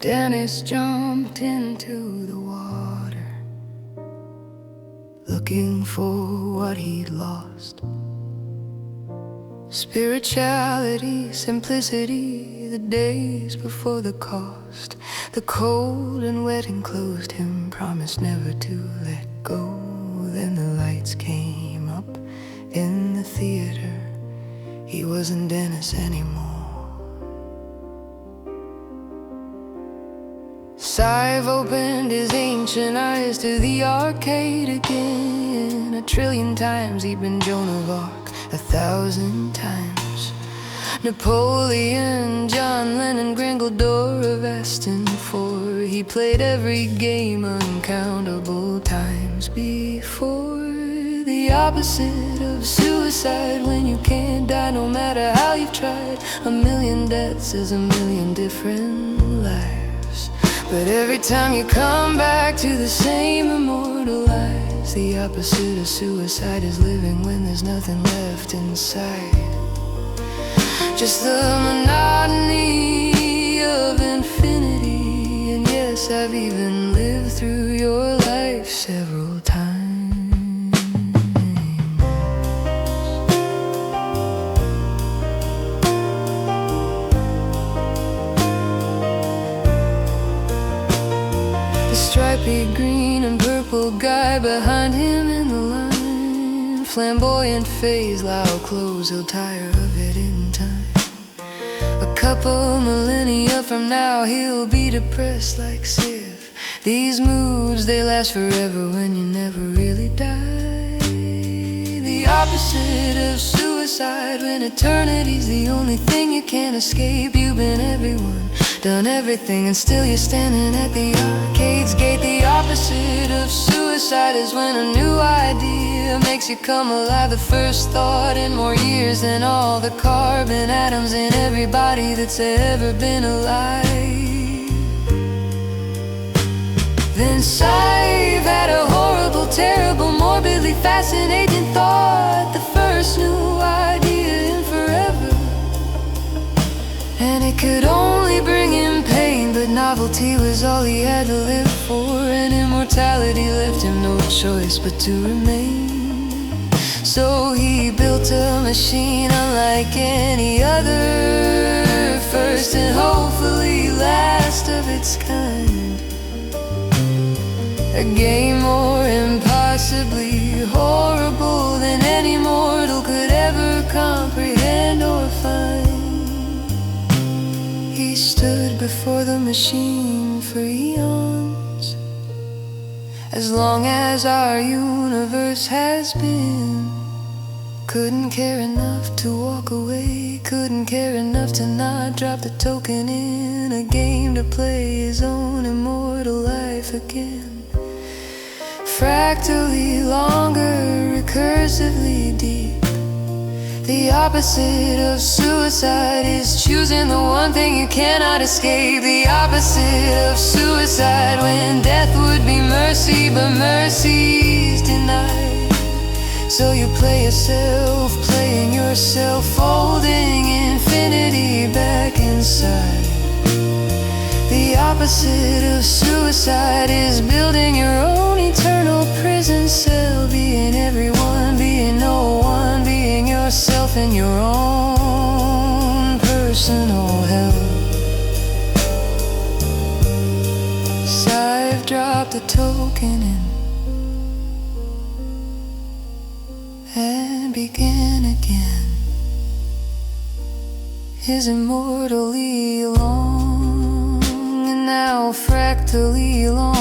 Dennis jumped into the water, looking for what he'd lost. Spirituality, simplicity, the days before the cost. The cold and wet enclosed him, promised never to let go. Then the lights came up in the theater. He wasn't Dennis anymore. Scive opened his ancient eyes to the arcade again. 1,000,000,000 times he'd been Joan of Arc, 1,000 times Napoleon, John Lennon, Grangledor of Azton. For he played every game uncountable times before. The opposite of suicide, when you can't die no matter how you've tried. 1,000,000 deaths is 1,000,000 different lives, but every time you come back to the same immortal lies. The opposite of suicide is living when there's nothing left inside, just the monotony of infinity. And yes, I've even lived through your life several times. The stripy green and purple guy behind him in the line, flamboyant phase, loud clothes, he'll tire of it in time. A couple millennia from now, he'll be depressed like Scive. These moods, they last forever when you never really die. The opposite of suicide, when eternity's the only thing you can't escape. You've been everyone, done everything, and still you're standing at the arcade's gate. The opposite of suicide is when a new idea makes you come alive. The first thought in more years than all the carbon atoms in everybody that's ever been alive. Then Scive had a horrible, terrible, morbidly fascinating thought. The first new idea in forever, and it could only bring him pain, but novelty was all he had to live for. And immortality left him no choice but to remain. So he built a machine unlike any other, first and hopefully last of its kind. A game more impossibly horrible than any mortal could ever comprehend or find. He stood before the machine for eons, as long as our universe has been. Couldn't care enough to walk away, couldn't care enough to not drop the token in a game to play his own immortal life again. Fractally longer, recursively deep. The opposite of suicide is choosing the one thing you cannot escape. The opposite of suicide, when death would be mercy, but mercy's denied. So you play yourself, playing yourself, folding infinity back inside. The opposite of suicide is building your own eternal prison cell. Being everyone, being no one, being yourself in your own personal hell. Scive dropped the token in and began again his immortally long, and now fractally long.